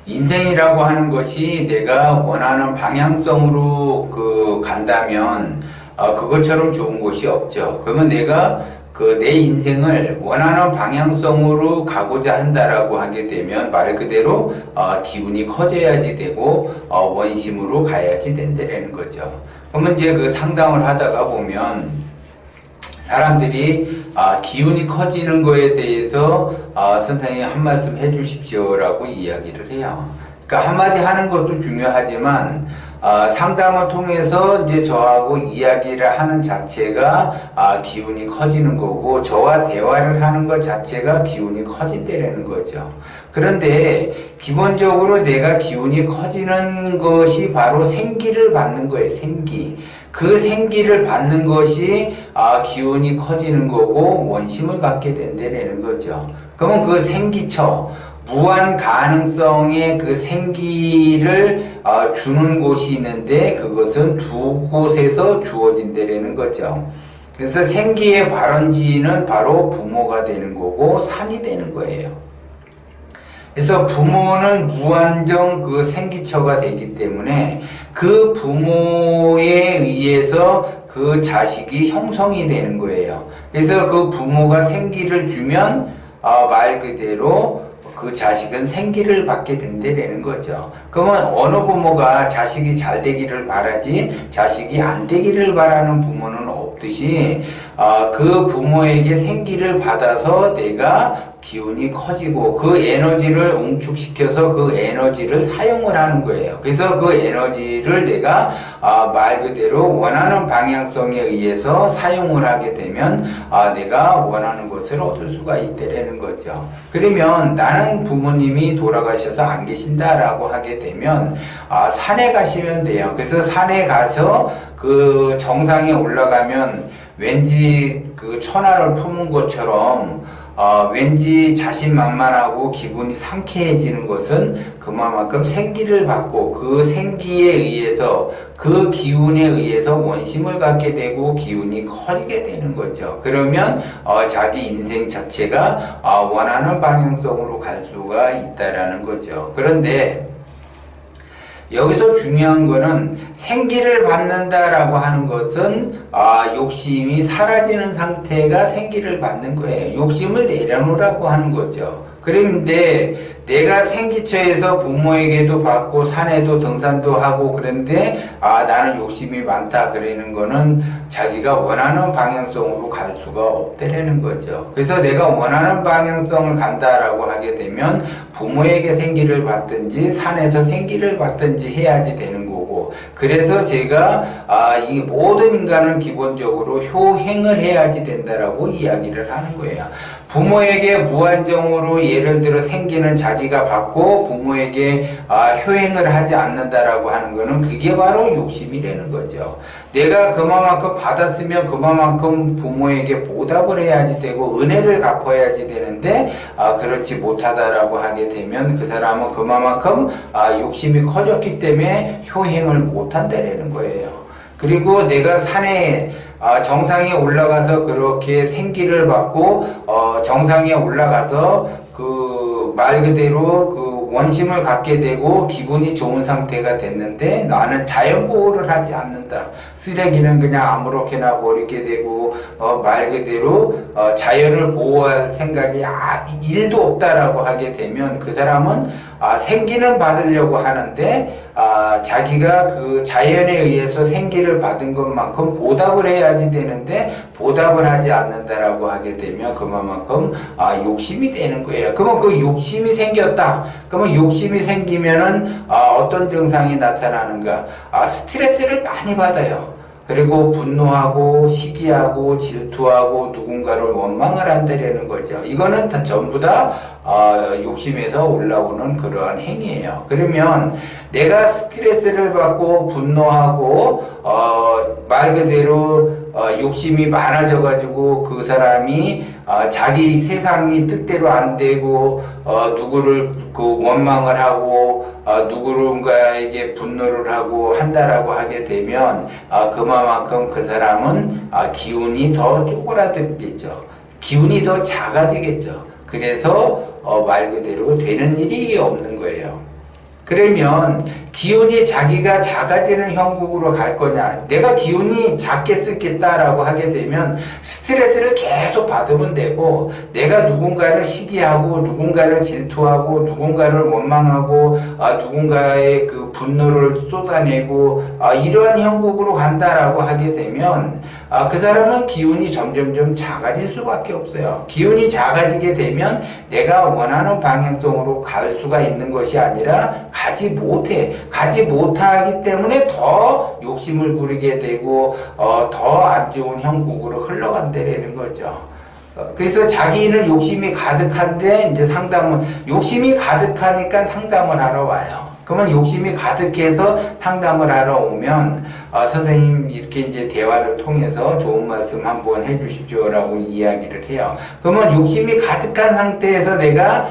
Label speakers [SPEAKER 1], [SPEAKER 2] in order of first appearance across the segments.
[SPEAKER 1] 인생이라고 하는 것이 내가 원하는 방향성으로 간다면 그것처럼 좋은 것이 없죠. 그러면 내가 내 인생을 원하는 방향성으로 가고자 한다라고 하게 되면 말 그대로 기운이 커져야지 되고 원심으로 가야지 된다는 거죠. 그러면 이제 그 상담을 하다가 보면 사람들이 기운이 커지는 거에 대해서 선생님 한 말씀 해주십시오라고 이야기를 해요. 그러니까 한마디 하는 것도 중요하지만 상담을 통해서 이제 저하고 이야기를 하는 자체가 기운이 커지는 거고, 저와 대화를 하는 것 자체가 기운이 커진다는 거죠. 그런데 기본적으로 내가 기운이 커지는 것이 바로 생기를 받는 거예요. 생기. 그 생기를 받는 것이 기운이 커지는 거고 원심을 갖게 된다는 거죠. 그러면 그 생기처, 무한 가능성의 그 생기를 주는 곳이 있는데 그것은 두 곳에서 주어진다는 거죠. 그래서 생기의 발원지는 바로 부모가 되는 거고 산이 되는 거예요. 그래서 부모는 무한정 그 생기처가 되기 때문에 그 부모에 의해서 그 자식이 형성이 되는 거예요. 그래서 그 부모가 생기를 주면 말 그대로 그 자식은 생기를 받게 된다는 거죠. 그러면 어느 부모가 자식이 잘 되기를 바라지 자식이 안 되기를 바라는 부모는 없듯이 그 부모에게 생기를 받아서 내가 기운이 커지고 그 에너지를 응축시켜서 그 에너지를 사용을 하는 거예요. 그래서 그 에너지를 내가 말 그대로 원하는 방향성에 의해서 사용을 하게 되면 내가 원하는 것을 얻을 수가 있다는 거죠. 그러면 나는 부모님이 돌아가셔서 안 계신다라고 하게 되면 산에 가시면 돼요. 그래서 산에 가서 그 정상에 올라가면 왠지 그 천하를 품은 것처럼 왠지 자신만만하고 기분이 상쾌해지는 것은 그만큼 생기를 받고 그 생기에 의해서 그 기운에 의해서 원심을 갖게 되고 기운이 커지게 되는 거죠. 그러면 자기 인생 자체가 원하는 방향성으로 갈 수가 있다라는 거죠. 그런데 여기서 중요한 거는 생기를 받는다라고 하는 것은 욕심이 사라지는 상태가 생기를 받는 거예요. 욕심을 내려놓으라고 하는 거죠. 그런데 내가 생기처에서 부모에게도 받고 산에도 등산도 하고 그런데 나는 욕심이 많다 그러는 거는 자기가 원하는 방향성으로 갈 수가 없다라는 거죠. 그래서 내가 원하는 방향성을 간다라고 하게 되면 부모에게 생기를 받든지 산에서 생기를 받든지 해야지 되는 거고, 그래서 제가 이 모든 인간은 기본적으로 효행을 해야지 된다라고 이야기를 하는 거예요. 부모에게 무한정으로 예를 들어 생기는 자기가 받고 부모에게 효행을 하지 않는다라고 하는 거는 그게 바로 욕심이라는 거죠. 내가 그만큼 받았으면 그만큼 부모에게 보답을 해야지 되고 은혜를 갚아야지 되는데 그렇지 못하다라고 하게 되면 그 사람은 그만큼 욕심이 커졌기 때문에 효행을 못한다라는 거예요. 그리고 내가 산에 정상에 올라가서 그렇게 생기를 받고 정상에 올라가서 그 말 그대로 그 원심을 갖게 되고 기분이 좋은 상태가 됐는데 나는 자연 보호를 하지 않는다. 쓰레기는 그냥 아무렇게나 버리게 되고 말 그대로 자연을 보호할 생각이 1도 없다라고 하게 되면 그 사람은 생기는 받으려고 하는데 자기가 그 자연에 의해서 생기를 받은 것만큼 보답을 해야지 되는데 보답을 하지 않는다라고 하게 되면 그만큼 욕심이 되는 거예요. 그러면 그 욕심이 생겼다. 그러면 욕심이 생기면은 어떤 증상이 나타나는가? 스트레스를 많이 받아요. 그리고 분노하고 시기하고 질투하고 누군가를 원망을 한다는 거죠. 이거는 전부 다 욕심에서 올라오는 그러한 행위예요. 그러면 내가 스트레스를 받고 분노하고 말 그대로 욕심이 많아져 가지고 그 사람이 자기 세상이 뜻대로 안 되고 누구를 그 원망을 하고 누군가에게 분노를 하고 한다라고 하게 되면 그만큼 그 사람은 기운이 더 쪼그라들겠죠. 기운이 더 작아지겠죠. 그래서 말 그대로 되는 일이 없는 거예요. 그러면 기운이 자기가 작아지는 형국으로 갈 거냐? 내가 기운이 작게 쓰겠다라고 하게 되면 스트레스를 계속 받으면 되고, 내가 누군가를 시기하고 누군가를 질투하고 누군가를 원망하고 누군가의 그 분노를 쏟아내고 이러한 형국으로 간다라고 하게 되면 그 사람은 기운이 점점점 작아질 수밖에 없어요. 기운이 작아지게 되면 내가 원하는 방향성으로 갈 수가 있는 것이 아니라 가지 못해. 가지 못하기 때문에 더 욕심을 부리게 되고 더 안 좋은 형국으로 흘러간다는 거죠. 그래서 자기는 욕심이 가득한데 이제 욕심이 가득하니까 상담을 하러 와요. 그러면 욕심이 가득해서 상담을 하러 오면 선생님 이렇게 이제 대화를 통해서 좋은 말씀 한번 해주십시오라고 이야기를 해요. 그러면 욕심이 가득한 상태에서 내가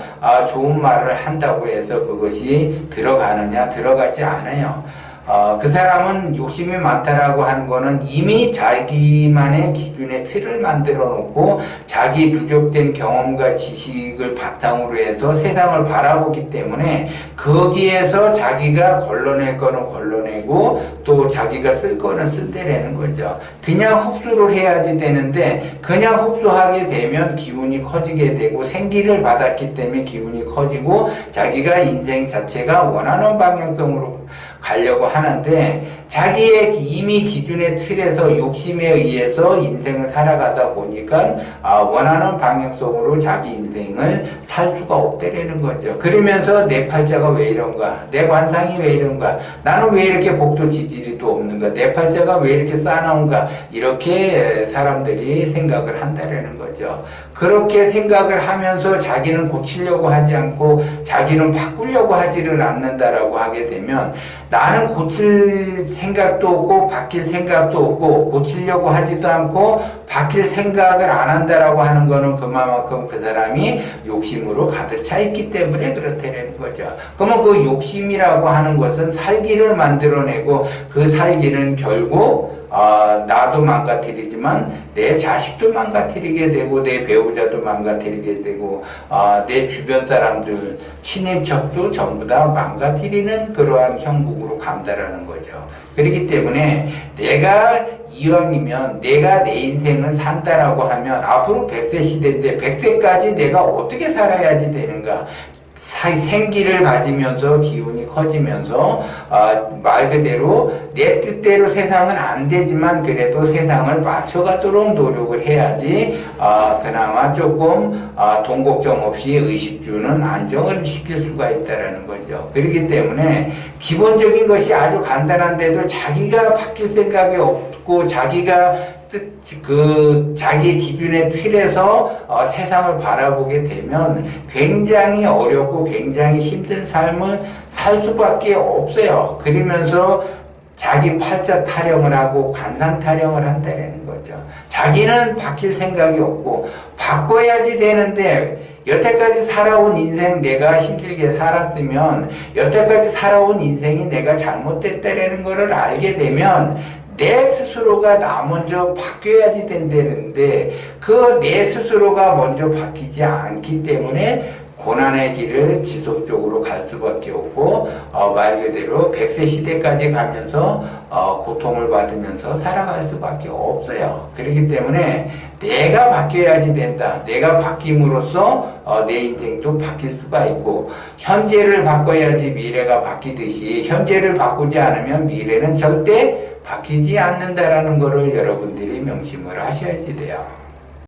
[SPEAKER 1] 좋은 말을 한다고 해서 그것이 들어가느냐? 들어가지 않아요. 그 사람은 욕심이 많다라고 하는 거는 이미 자기만의 기준의 틀을 만들어 놓고 자기 누적된 경험과 지식을 바탕으로 해서 세상을 바라보기 때문에 거기에서 자기가 걸러낼 거는 걸러내고 또 자기가 쓸 거는 쓴다라는 거죠. 그냥 흡수를 해야지 되는데 그냥 흡수하게 되면 기운이 커지게 되고 생기를 받았기 때문에 기운이 커지고 자기가 인생 자체가 원하는 방향성으로 가려고 하는데 자기의 이미 기준의 틀에서 욕심에 의해서 인생을 살아가다 보니까 원하는 방향성으로 자기 인생을 살 수가 없다라는 거죠. 그러면서 내 팔자가 왜 이런가? 내 관상이 왜 이런가? 나는 왜 이렇게 복도 지지리도 없는가? 내 팔자가 왜 이렇게 싸나운가? 이렇게 사람들이 생각을 한다라는 거죠. 그렇게 생각을 하면서 자기는 고치려고 하지 않고 자기는 바꾸려고 하지를 않는다라고 하게 되면 나는 고칠 생각도 없고 바뀔 생각도 없고 고치려고 하지도 않고 바뀔 생각을 안 한다라고 하는 거는 그만큼 그 사람이 욕심으로 가득 차 있기 때문에 그렇다는 거죠. 그러면 그 욕심이라고 하는 것은 살기를 만들어내고 그 살기는 결국 나도 망가뜨리지만 내 자식도 망가뜨리게 되고 내 배우자도 망가뜨리게 되고 내 주변 사람들 친인척도 전부 다 망가뜨리는 그러한 형국으로 간다라는 거죠. 그렇기 때문에 내가 이왕이면 내가 내 인생을 산다라고 하면 앞으로 100세 시대인데 100세까지 내가 어떻게 살아야지 되는가? 생기를 가지면서 기운이 커지면서 말 그대로 내 뜻대로 세상은 안 되지만 그래도 세상을 맞춰가도록 노력을 해야지 그나마 조금 돈 걱정 없이 의식주는 안정을 시킬 수가 있다는 거죠. 그렇기 때문에 기본적인 것이 아주 간단한데도 자기가 바뀔 생각이 없고 자기가 자기 기준의 틀에서 세상을 바라보게 되면 굉장히 어렵고 굉장히 힘든 삶을 살 수밖에 없어요. 그러면서 자기 팔자 타령을 하고 관상 타령을 한다는 거죠. 자기는 바뀔 생각이 없고 바꿔야지 되는데 여태까지 살아온 인생 내가 힘들게 살았으면 여태까지 살아온 인생이 내가 잘못됐다는 것을 알게 되면 내 스스로가 나 먼저 바뀌어야지 된다는데 그 내 스스로가 먼저 바뀌지 않기 때문에 고난의 길을 지속적으로 갈 수밖에 없고 말 그대로 100세 시대까지 가면서 고통을 받으면서 살아갈 수밖에 없어요. 그렇기 때문에 내가 바뀌어야지 된다. 내가 바뀜으로써 내 인생도 바뀔 수가 있고 현재를 바꿔야지 미래가 바뀌듯이 현재를 바꾸지 않으면 미래는 절대 바뀌지 않는다라는 것을 여러분들이 명심을 하셔야지 돼요.